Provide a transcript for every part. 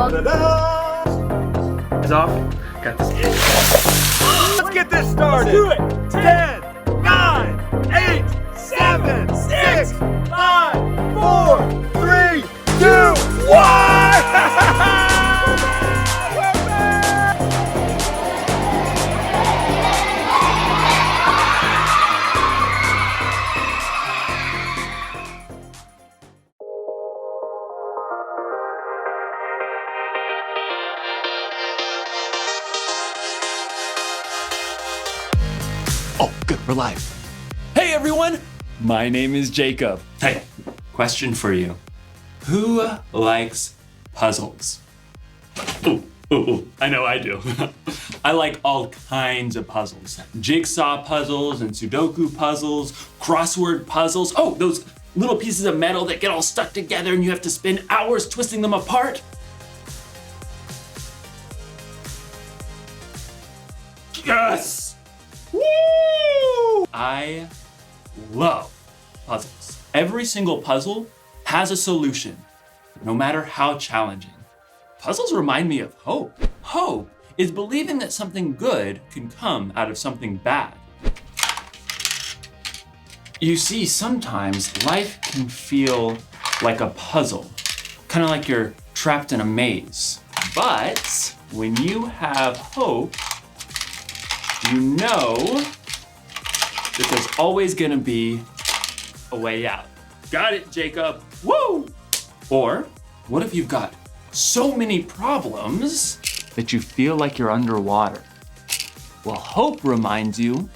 Is off. Got this. Let's get this started. Let's do it. 10, 9, 8, 7, 6, 5, 4, 3, 2, 1! Oh, good, we're live. Hey everyone, my name is Jacob. Hey, question for you. Who likes puzzles? Ooh, I know I do. I like all kinds of puzzles. Jigsaw puzzles and Sudoku puzzles, crossword puzzles. Oh, those little pieces of metal that get all stuck together and you have to spend hours twisting them apart. Yes! Woo! I love puzzles. Every single puzzle has a solution, no matter how challenging. Puzzles remind me of hope. Hope is believing that something good can come out of something bad. You see, sometimes life can feel like a puzzle, kind of like you're trapped in a maze. But when you have hope, you know that there's always gonna be a way out. Got it, Jacob. Woo! Or what if you've got so many problems that you feel like you're underwater? Well, hope reminds you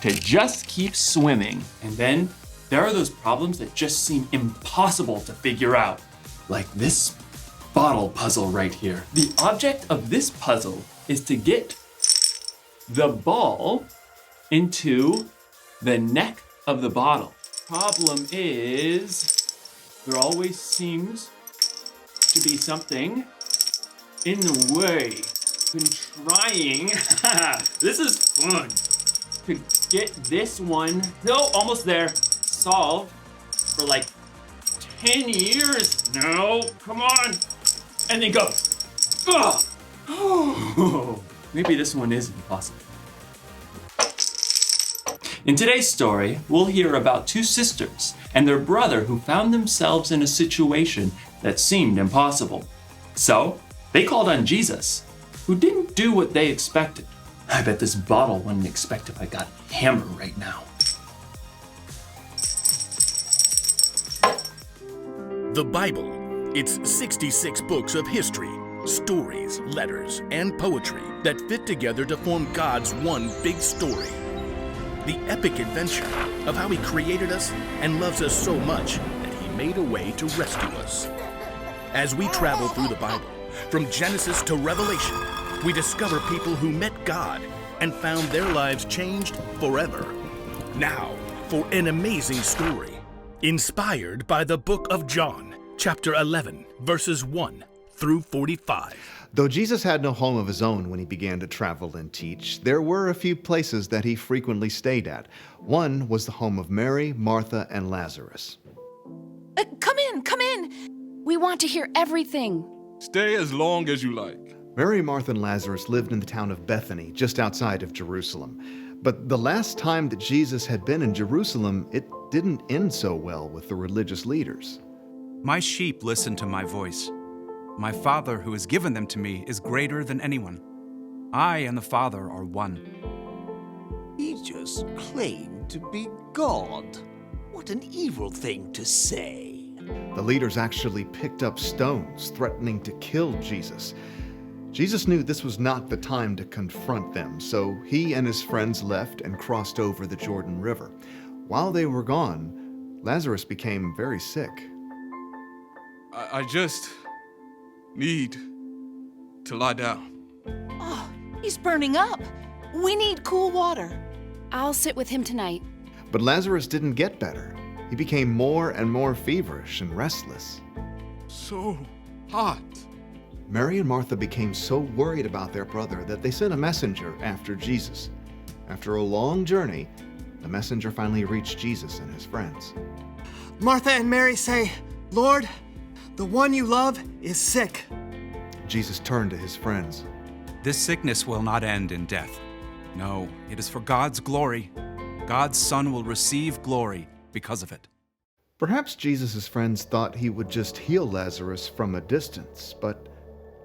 to just keep swimming. And then there are those problems that just seem impossible to figure out, like this bottle puzzle right here. The object of this puzzle is to get the ball into the neck of the bottle. Problem is, there always seems to be something in the way. Been trying, this is fun, to get this one, no, almost there, solved for like 10 years. No, come on, and then go. Oh, maybe this one is impossible. In today's story, we'll hear about two sisters and their brother who found themselves in a situation that seemed impossible. So, they called on Jesus, who didn't do what they expected. I bet this bottle wouldn't expect if I got hammered right now. The Bible. It's 66 books of history, stories, letters, and poetry that fit together to form God's one big story. The epic adventure of how He created us and loves us so much that He made a way to rescue us. As we travel through the Bible, from Genesis to Revelation, we discover people who met God and found their lives changed forever. Now, for an amazing story, inspired by the book of John, chapter 11, verses 1 through 45. Though Jesus had no home of his own when he began to travel and teach, there were a few places that he frequently stayed at. One was the home of Mary, Martha, and Lazarus. Come in. We want to hear everything. Stay as long as you like. Mary, Martha, and Lazarus lived in the town of Bethany, just outside of Jerusalem. But the last time that Jesus had been in Jerusalem, it didn't end so well with the religious leaders. My sheep listen to my voice. My Father who has given them to me is greater than anyone. I and the Father are one. He just claimed to be God. What an evil thing to say. The leaders actually picked up stones, threatening to kill Jesus. Jesus knew this was not the time to confront them, so he and his friends left and crossed over the Jordan River. While they were gone, Lazarus became very sick. I just need to lie down. Oh, he's burning up. We need cool water. I'll sit with him tonight. But Lazarus didn't get better. He became more and more feverish and restless. So hot. Mary and Martha became so worried about their brother that they sent a messenger after Jesus. After a long journey, the messenger finally reached Jesus and his friends. Martha and Mary say, "Lord, the one you love is sick." Jesus turned to his friends. This sickness will not end in death. No, it is for God's glory. God's Son will receive glory because of it. Perhaps Jesus' friends thought he would just heal Lazarus from a distance, but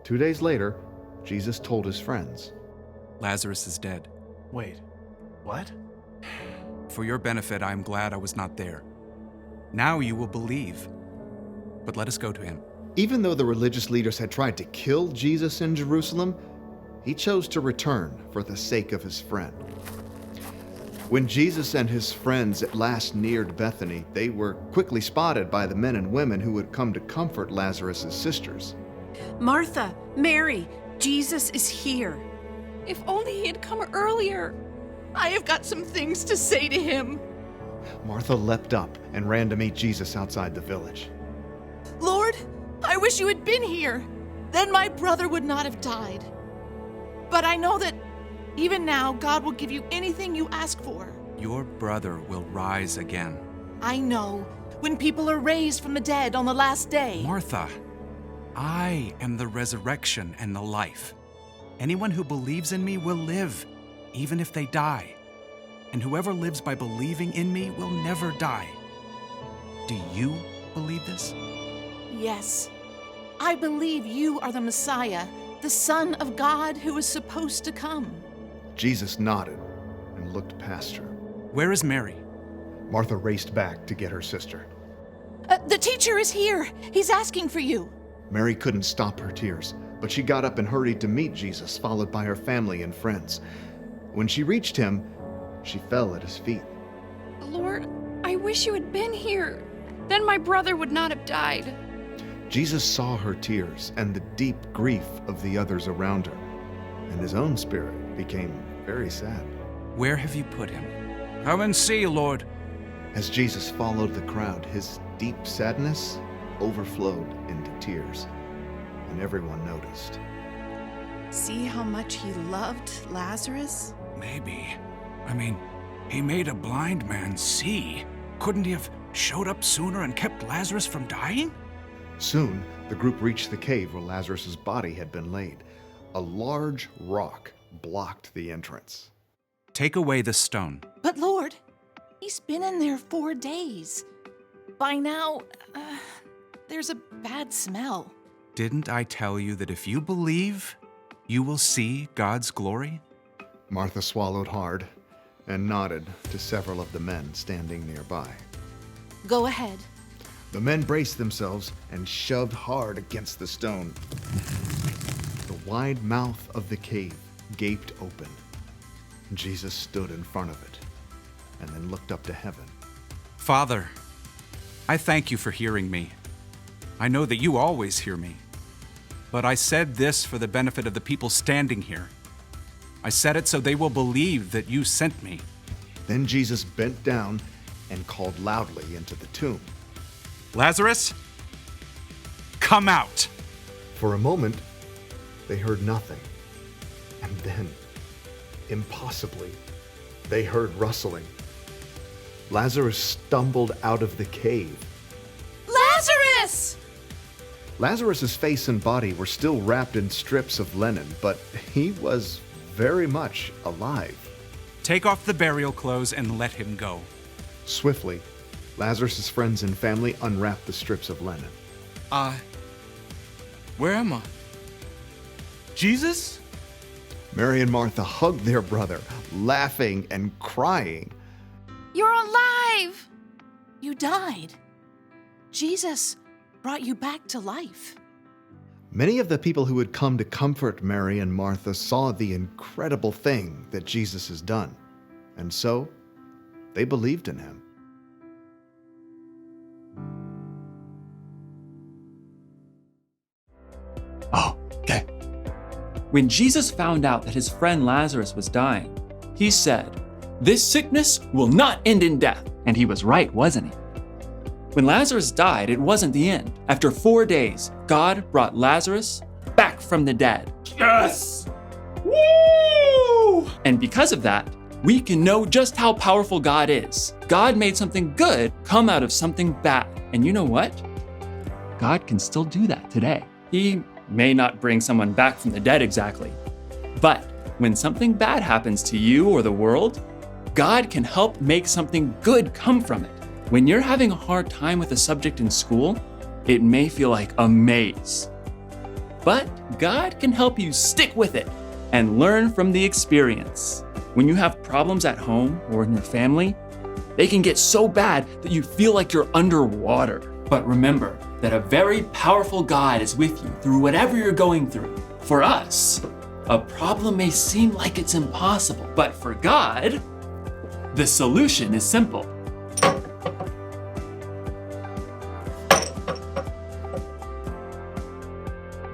2 days later, Jesus told his friends, Lazarus is dead. Wait, what? For your benefit, I am glad I was not there. Now you will believe. But let us go to him. Even though the religious leaders had tried to kill Jesus in Jerusalem, he chose to return for the sake of his friend. When Jesus and his friends at last neared Bethany, they were quickly spotted by the men and women who had come to comfort Lazarus' sisters. Martha, Mary, Jesus is here. If only he had come earlier. I have got some things to say to him. Martha leapt up and ran to meet Jesus outside the village. Lord, I wish you had been here. Then my brother would not have died. But I know that even now, God will give you anything you ask for. Your brother will rise again. I know. When people are raised from the dead on the last day. Martha, I am the resurrection and the life. Anyone who believes in me will live, even if they die. And whoever lives by believing in me will never die. Do you believe this? Yes. I believe you are the Messiah, the Son of God who is supposed to come. Jesus nodded and looked past her. Where is Mary? Martha raced back to get her sister. The teacher is here. He's asking for you. Mary couldn't stop her tears, but she got up and hurried to meet Jesus, followed by her family and friends. When she reached him, she fell at his feet. Lord, I wish you had been here. Then my brother would not have died. Jesus saw her tears and the deep grief of the others around her, and his own spirit became very sad. Where have you put him? Come and see, Lord. As Jesus followed the crowd, his deep sadness overflowed into tears, and everyone noticed. See how much he loved Lazarus? Maybe. He made a blind man see. Couldn't he have showed up sooner and kept Lazarus from dying? Soon, the group reached the cave where Lazarus' body had been laid. A large rock blocked the entrance. Take away the stone. But Lord, he's been in there 4 days. By now, there's a bad smell. Didn't I tell you that if you believe, you will see God's glory? Martha swallowed hard and nodded to several of the men standing nearby. Go ahead. The men braced themselves and shoved hard against the stone. The wide mouth of the cave gaped open. Jesus stood in front of it and then looked up to heaven. Father, I thank you for hearing me. I know that you always hear me. But I said this for the benefit of the people standing here. I said it so they will believe that you sent me. Then Jesus bent down and called loudly into the tomb. Lazarus, come out! For a moment, they heard nothing. And then, impossibly, they heard rustling. Lazarus stumbled out of the cave. Lazarus! Lazarus' face and body were still wrapped in strips of linen, but he was very much alive. Take off the burial clothes and let him go. Swiftly, Lazarus' friends and family unwrapped the strips of linen. Where am I? Jesus? Mary and Martha hugged their brother, laughing and crying. You're alive! You died. Jesus brought you back to life. Many of the people who had come to comfort Mary and Martha saw the incredible thing that Jesus has done, and so they believed in him. Oh, okay. When Jesus found out that his friend Lazarus was dying, he said, "This sickness will not end in death." And he was right, wasn't he? When Lazarus died, it wasn't the end. After 4 days, God brought Lazarus back from the dead. Yes! Woo! And because of that, we can know just how powerful God is. God made something good come out of something bad. And you know what? God can still do that today. He may not bring someone back from the dead exactly. But when something bad happens to you or the world, God can help make something good come from it. When you're having a hard time with a subject in school, it may feel like a maze. But God can help you stick with it and learn from the experience. When you have problems at home or in your family, they can get so bad that you feel like you're underwater. But remember that a very powerful God is with you through whatever you're going through. For us, a problem may seem like it's impossible, but for God, the solution is simple.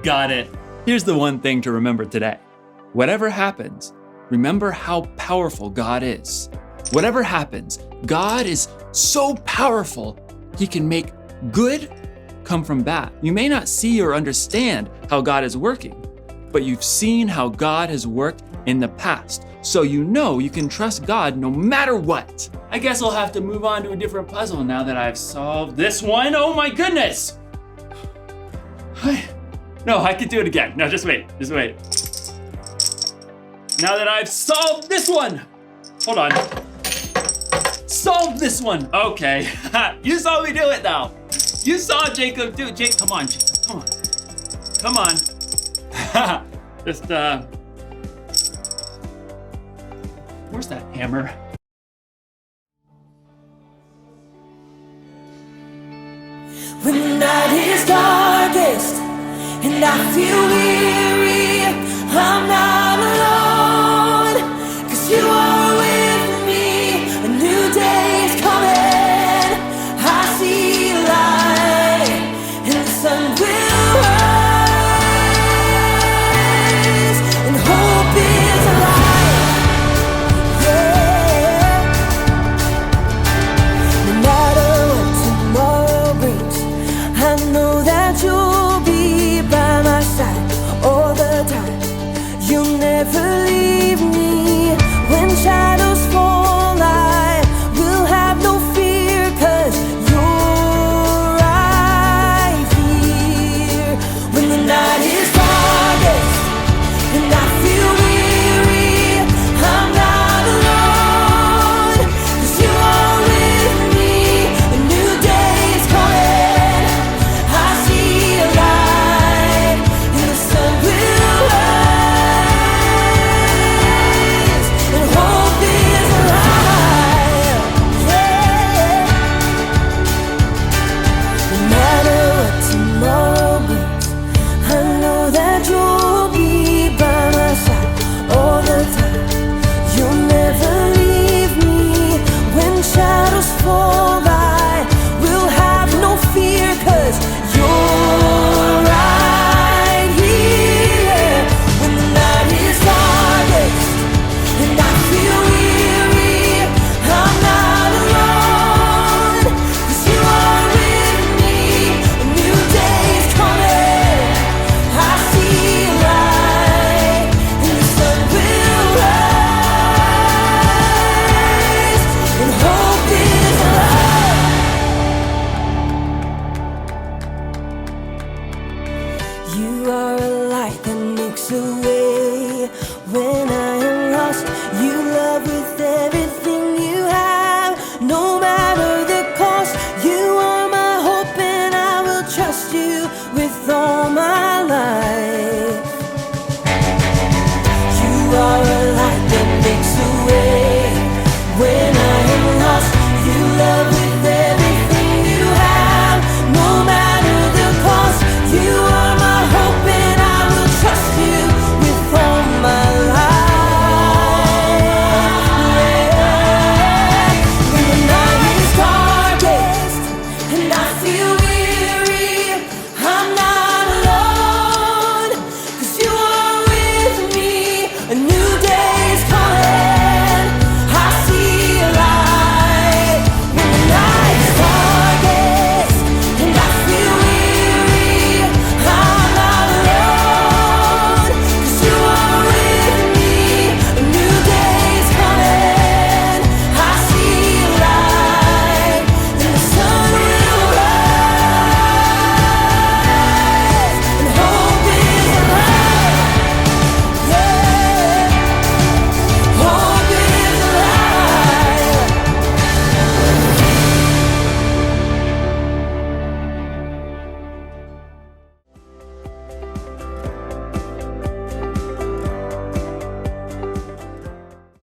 Got it. Here's the one thing to remember today. Whatever happens, remember how powerful God is. Whatever happens, God is so powerful, He can make good come from bad. You may not see or understand how God is working, but you've seen how God has worked in the past. So you know you can trust God no matter what. I guess I'll have to move on to a different puzzle now that I've solved this one. Oh my goodness! No, I could do it again. No, just wait. Now that I've solved this one. Hold on. Solved this one. Okay. You saw me do it now. You saw Jacob do it. Jake, come on, Jacob. Come on. Just, where's that hammer? When the night is darkest and I feel weary, I'm not alone, 'cause you are with me. A new day is coming. I see light and the sun will rise and hope is alive. Yeah. No matter what tomorrow brings, I know that you'll be by my side all the time. You'll never leave me. When shadows fall, I will have no fear, 'cause you're right here. When the night is darkest and I feel weary, I'm not alone, 'cause you are with me. A new day is coming. I see a light and the sun will rise and hope is alive. Yeah. No matter what tomorrow brings, I know that you'll be by my side all the time. You'll never leave me. When shadows fall, I will have no fear, 'cause you're right here. When the night is darkest and I feel weary, I'm not alone, 'cause you are with me. A new day is coming. I see light and the sun will rise and hope is alive. You are a light that makes a way when I am lost. You love with everything you have, no matter the cost. You are my hope and I will trust you.